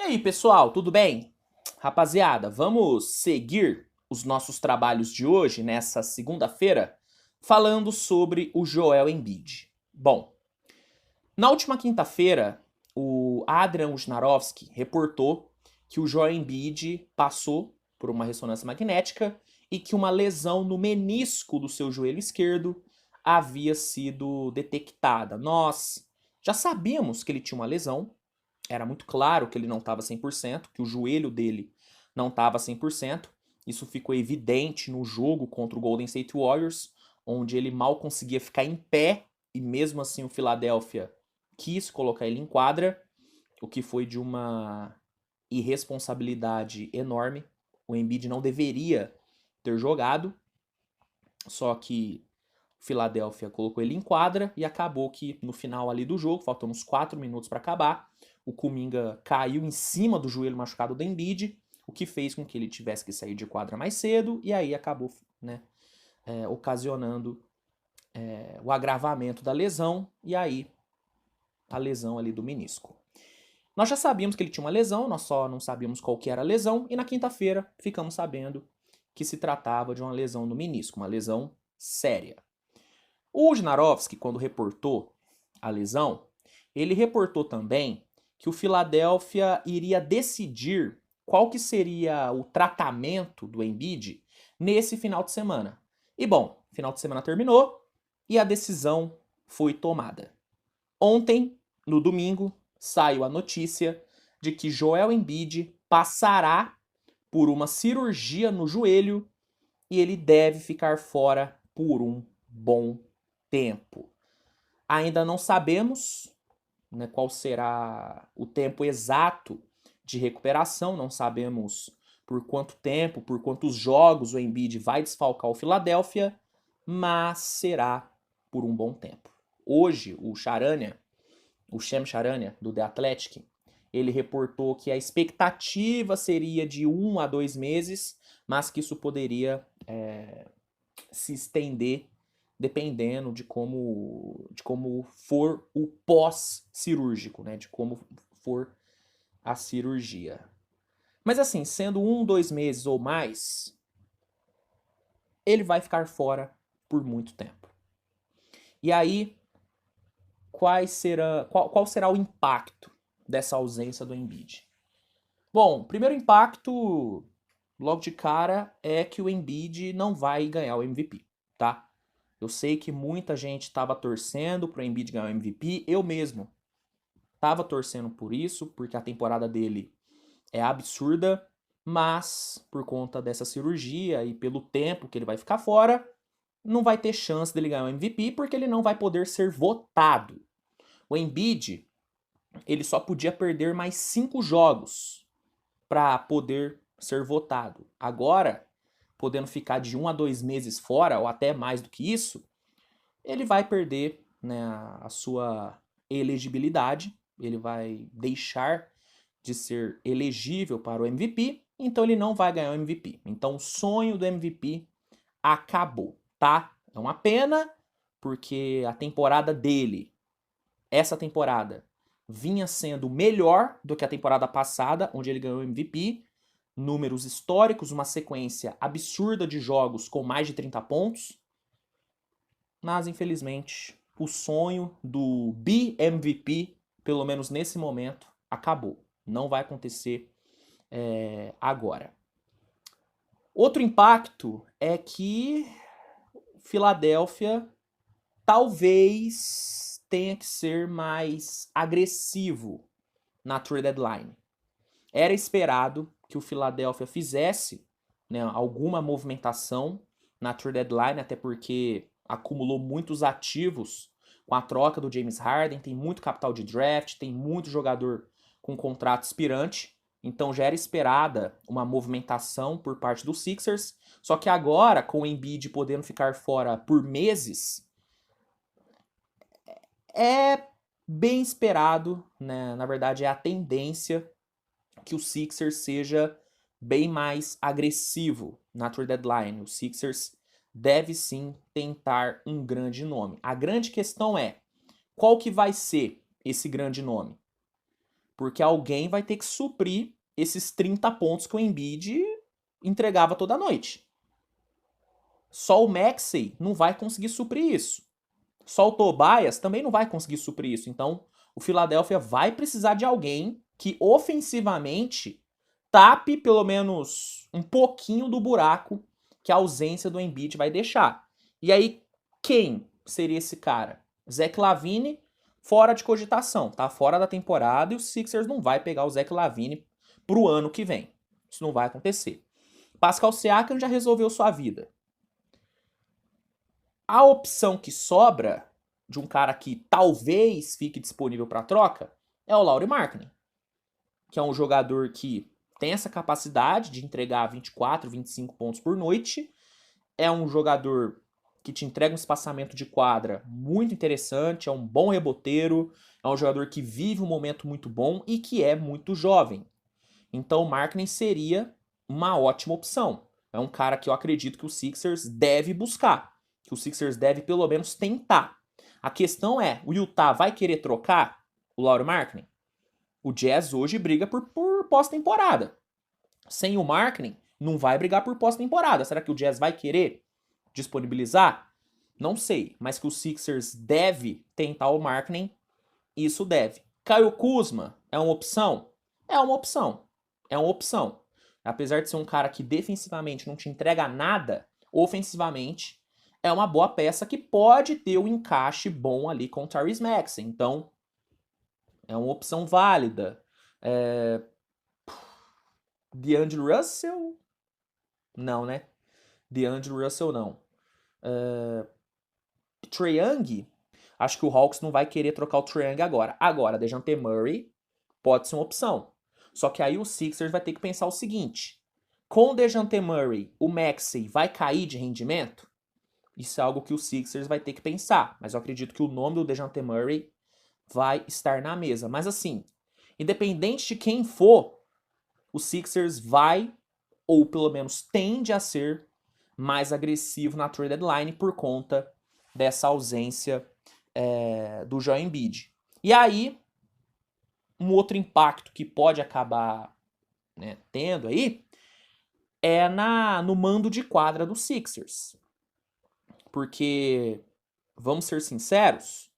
aí, pessoal, tudo bem? Rapaziada, vamos seguir os nossos trabalhos de hoje, nessa segunda-feira, falando sobre o Joel Embiid. Bom, na última quinta-feira, o Adrian Wojnarowski reportou que o Joel Embiid passou por uma ressonância magnética e que uma lesão no menisco do seu joelho esquerdo havia sido detectada. Nós já sabíamos que ele tinha uma lesão, era muito claro que ele não estava 100%, que o joelho dele não estava 100%. Isso ficou evidente no jogo contra o Golden State Warriors, onde ele mal conseguia ficar em pé e mesmo assim o Philadelphia quis colocar ele em quadra, o que foi de uma irresponsabilidade enorme. O Embiid não deveria ter jogado, só que o Philadelphia colocou ele em quadra e acabou que no final ali do jogo, faltando uns 4 minutos para acabar, o Kuminga caiu em cima do joelho machucado do Embiid, o que fez com que ele tivesse que sair de quadra mais cedo e aí acabou, né, ocasionando o agravamento da lesão e aí a lesão ali do menisco. Nós já sabíamos que ele tinha uma lesão, nós só não sabíamos qual que era a lesão e na quinta-feira ficamos sabendo que se tratava de uma lesão no menisco, uma lesão séria. O Wojnarowski, quando reportou a lesão, ele reportou também que o Philadelphia iria decidir qual que seria o tratamento do Embiid nesse final de semana. E bom, final de semana terminou e a decisão foi tomada. Ontem, no domingo, saiu a notícia de que Joel Embiid passará por uma cirurgia no joelho e ele deve ficar fora por um bom tempo. Ainda não sabemos, né, qual será o tempo exato de recuperação, não sabemos por quanto tempo, por quantos jogos o Embiid vai desfalcar o Philadelphia, mas será por um bom tempo. Hoje, o Shams Charania, do The Athletic, ele reportou que a expectativa seria de 1 a 2 meses, mas que isso poderia se estender dependendo de como for o pós-cirúrgico, né? De como for a cirurgia. Mas assim, sendo 1, 2 meses ou mais, ele vai ficar fora por muito tempo. E aí, qual será o impacto dessa ausência do Embiid? Bom, primeiro impacto, logo de cara, é que o Embiid não vai ganhar o MVP, tá? Eu sei que muita gente estava torcendo para o Embiid ganhar o MVP, eu mesmo estava torcendo por isso, porque a temporada dele é absurda, mas por conta dessa cirurgia e pelo tempo que ele vai ficar fora, não vai ter chance dele ganhar o MVP porque ele não vai poder ser votado. O Embiid, ele só podia perder mais 5 jogos para poder ser votado. Agora, podendo ficar de 1 a 2 meses fora, ou até mais do que isso, ele vai perder, né, a sua elegibilidade, ele vai deixar de ser elegível para o MVP, então ele não vai ganhar o MVP. Então o sonho do MVP acabou, tá? É uma pena, porque a temporada dele, essa temporada, vinha sendo melhor do que a temporada passada, onde ele ganhou o MVP, números históricos, uma sequência absurda de jogos com mais de 30 pontos, mas infelizmente o sonho do BMVP, pelo menos nesse momento, acabou. Não vai acontecer agora. Outro impacto é que Filadélfia talvez tenha que ser mais agressivo na trade deadline. Era esperado que o Philadelphia fizesse, né, alguma movimentação na trade deadline, até porque acumulou muitos ativos com a troca do James Harden, tem muito capital de draft, tem muito jogador com contrato expirante, então já era esperada uma movimentação por parte dos Sixers, só que agora, com o Embiid podendo ficar fora por meses, é bem esperado, né? Na verdade é a tendência que o Sixers seja bem mais agressivo na trade deadline. O Sixers deve sim tentar um grande nome. A grande questão é, qual que vai ser esse grande nome? Porque alguém vai ter que suprir esses 30 pontos que o Embiid entregava toda noite. Só o Maxey não vai conseguir suprir isso. Só o Tobias também não vai conseguir suprir isso. Então, o Philadelphia vai precisar de alguém que ofensivamente tape pelo menos um pouquinho do buraco que a ausência do Embiid vai deixar. E aí, quem seria esse cara? Zach LaVine, fora de cogitação, tá fora da temporada e o Sixers não vai pegar o Zach LaVine pro ano que vem. Isso não vai acontecer. Pascal Siakam já resolveu sua vida. A opção que sobra de um cara que talvez fique disponível para troca é o Lauri Markkanen, que é um jogador que tem essa capacidade de entregar 24, 25 pontos por noite. É um jogador que te entrega um espaçamento de quadra muito interessante, é um bom reboteiro, é um jogador que vive um momento muito bom e que é muito jovem. Então o Markkanen seria uma ótima opção. É um cara que eu acredito que o Sixers deve buscar, que o Sixers deve pelo menos tentar. A questão é, o Utah vai querer trocar o Lauri Markkanen? O Jazz hoje briga por pós-temporada. Sem o Markkanen, não vai brigar por pós-temporada. Será que o Jazz vai querer disponibilizar? Não sei, mas que o Sixers deve tentar o Markkanen, isso deve. Kyle Kuzma é uma opção? É uma opção. É uma opção. Apesar de ser um cara que defensivamente não te entrega nada, ofensivamente é uma boa peça que pode ter um encaixe bom ali com o Tyrese Maxey. Então, é uma opção válida. DeAndre Russell? Não, né? DeAndre Russell não. Trae Young? Acho que o Hawks não vai querer trocar o Trae Young agora. Agora, DeJounte Murray pode ser uma opção. Só que aí o Sixers vai ter que pensar o seguinte. Com o DeJounte Murray, o Maxey vai cair de rendimento? Isso é algo que o Sixers vai ter que pensar. Mas eu acredito que o nome do DeJounte Murray vai estar na mesa. Mas assim, independente de quem for, o Sixers vai, ou pelo menos tende a ser, mais agressivo na trade deadline por conta dessa ausência do Joel Embiid. E aí, um outro impacto que pode acabar tendo aí é no mando de quadra do Sixers. Porque, vamos ser sinceros,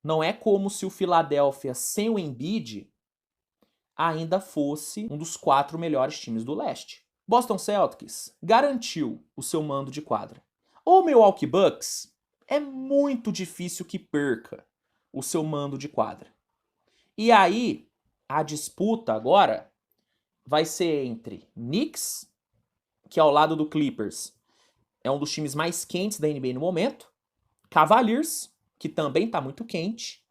não é como se o Philadelphia sem o Embiid ainda fosse um dos 4 melhores times do leste. Boston Celtics garantiu o seu mando de quadra. O Milwaukee Bucks é muito difícil que perca o seu mando de quadra. E aí, a disputa agora vai ser entre Knicks, que ao lado do Clippers é um dos times mais quentes da NBA no momento, Cavaliers, que também está muito quente,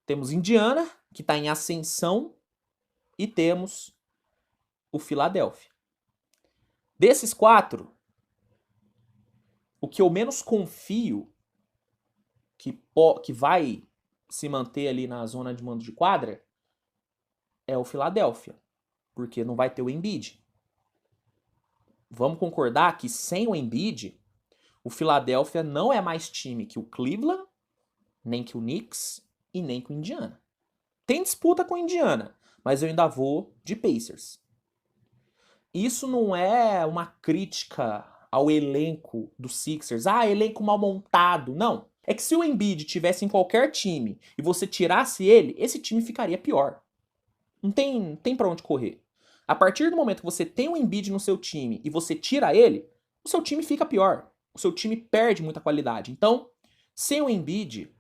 temos Indiana, que está em ascensão, e temos o Philadelphia. Desses 4, o que eu menos confio que vai se manter ali na zona de mando de quadra é o Philadelphia, porque não vai ter o Embiid. Vamos concordar que sem o Embiid, o Philadelphia não é mais time que o Cleveland, nem que o Knicks e nem que o Indiana. Tem disputa com o Indiana, mas eu ainda vou de Pacers. Isso não é uma crítica ao elenco do Sixers. Elenco mal montado. Não. É que se o Embiid tivesse em qualquer time e você tirasse ele, esse time ficaria pior. Não tem pra onde correr. A partir do momento que você tem um Embiid no seu time e você tira ele, o seu time fica pior. O seu time perde muita qualidade. Então, sem o Embiid,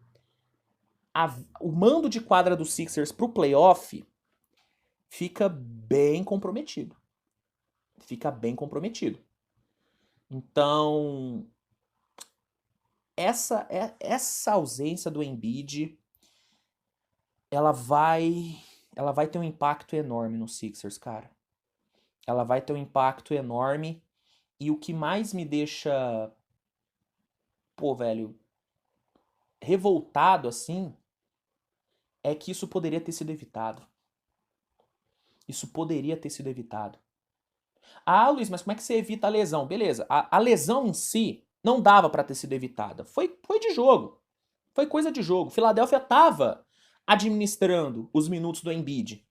o mando de quadra do Sixers pro playoff fica bem comprometido. Fica bem comprometido. Então, essa ausência do Embiid, ela vai ter um impacto enorme no Sixers, cara. Ela vai ter um impacto enorme. E o que mais me deixa, revoltado assim, é que isso poderia ter sido evitado. Isso poderia ter sido evitado. Luiz, mas como é que você evita a lesão? Beleza, a lesão em si não dava pra ter sido evitada. Foi de jogo. Foi coisa de jogo. Philadelphia tava administrando os minutos do Embiid,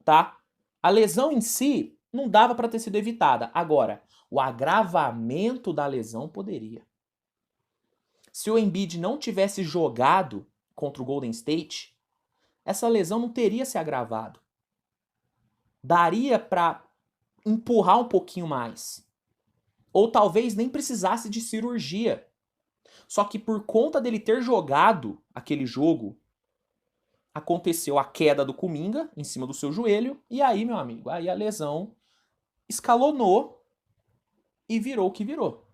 tá? A lesão em si não dava para ter sido evitada. Agora, o agravamento da lesão poderia. Se o Embiid não tivesse jogado contra o Golden State, essa lesão não teria se agravado. Daria para empurrar um pouquinho mais. Ou talvez nem precisasse de cirurgia. Só que por conta dele ter jogado aquele jogo, aconteceu a queda do Kuminga em cima do seu joelho, e aí, meu amigo, aí a lesão escalonou e virou o que virou.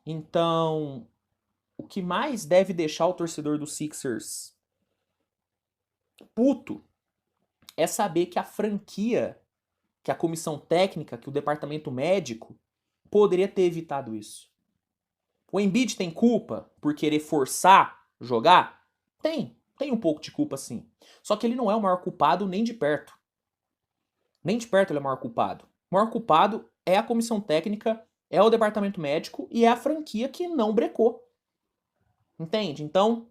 Então, o que mais deve deixar o torcedor do Sixers puto é saber que a franquia, que a comissão técnica, que o departamento médico poderia ter evitado isso. O Embiid tem culpa por querer forçar jogar? Tem um pouco de culpa sim. Só que ele não é o maior culpado nem de perto. Nem de perto ele é o maior culpado. O maior culpado é a comissão técnica, é o departamento médico e é a franquia que não brecou. Entende? Então,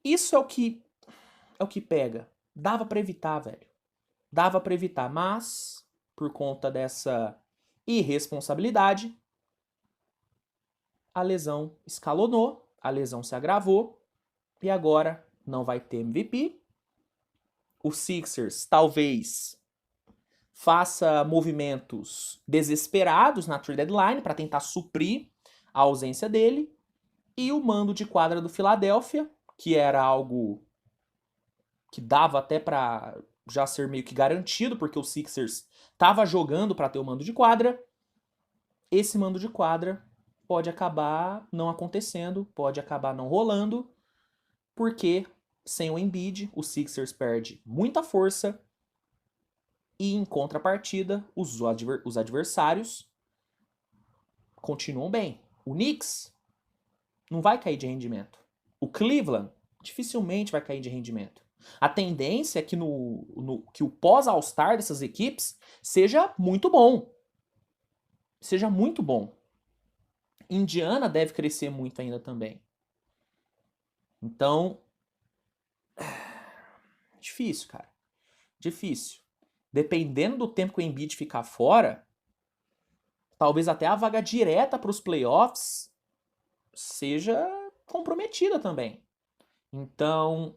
isso é o que pega. Dava pra evitar, velho. Dava pra evitar, mas por conta dessa irresponsabilidade, a lesão escalonou, a lesão se agravou e agora não vai ter MVP. O Sixers talvez faça movimentos desesperados na trade deadline para tentar suprir a ausência dele. E o mando de quadra do Philadelphia, que era algo que dava até para já ser meio que garantido, porque o Sixers estava jogando para ter o mando de quadra. Esse mando de quadra pode acabar não acontecendo, pode acabar não rolando, porque sem o Embiid, o Sixers perde muita força e, em contrapartida, os adversários continuam bem. O Knicks não vai cair de rendimento. O Cleveland dificilmente vai cair de rendimento. A tendência é que, que o pós-All-Star dessas equipes seja muito bom. Seja muito bom. Indiana deve crescer muito ainda também. Então, difícil, cara. Difícil. Dependendo do tempo que o Embiid ficar fora, talvez até a vaga direta para os playoffs seja comprometida também. Então,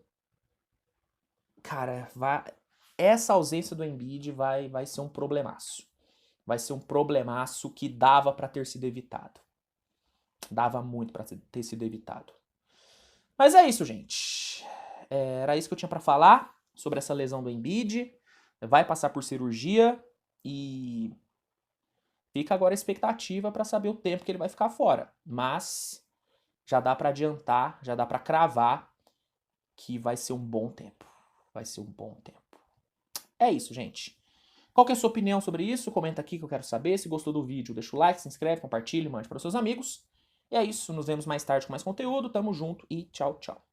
cara, essa ausência do Embiid vai ser um problemaço. Vai ser um problemaço que dava para ter sido evitado. Dava muito para ter sido evitado. Mas é isso, gente. Era isso que eu tinha para falar sobre essa lesão do Embiid. Vai passar por cirurgia e fica agora a expectativa para saber o tempo que ele vai ficar fora. Mas já dá para adiantar, já dá para cravar que vai ser um bom tempo. Vai ser um bom tempo. É isso, gente. Qual que é a sua opinião sobre isso? Comenta aqui que eu quero saber. Se gostou do vídeo, deixa o like, se inscreve, compartilha, mande para os seus amigos. E é isso, nos vemos mais tarde com mais conteúdo. Tamo junto e tchau, tchau.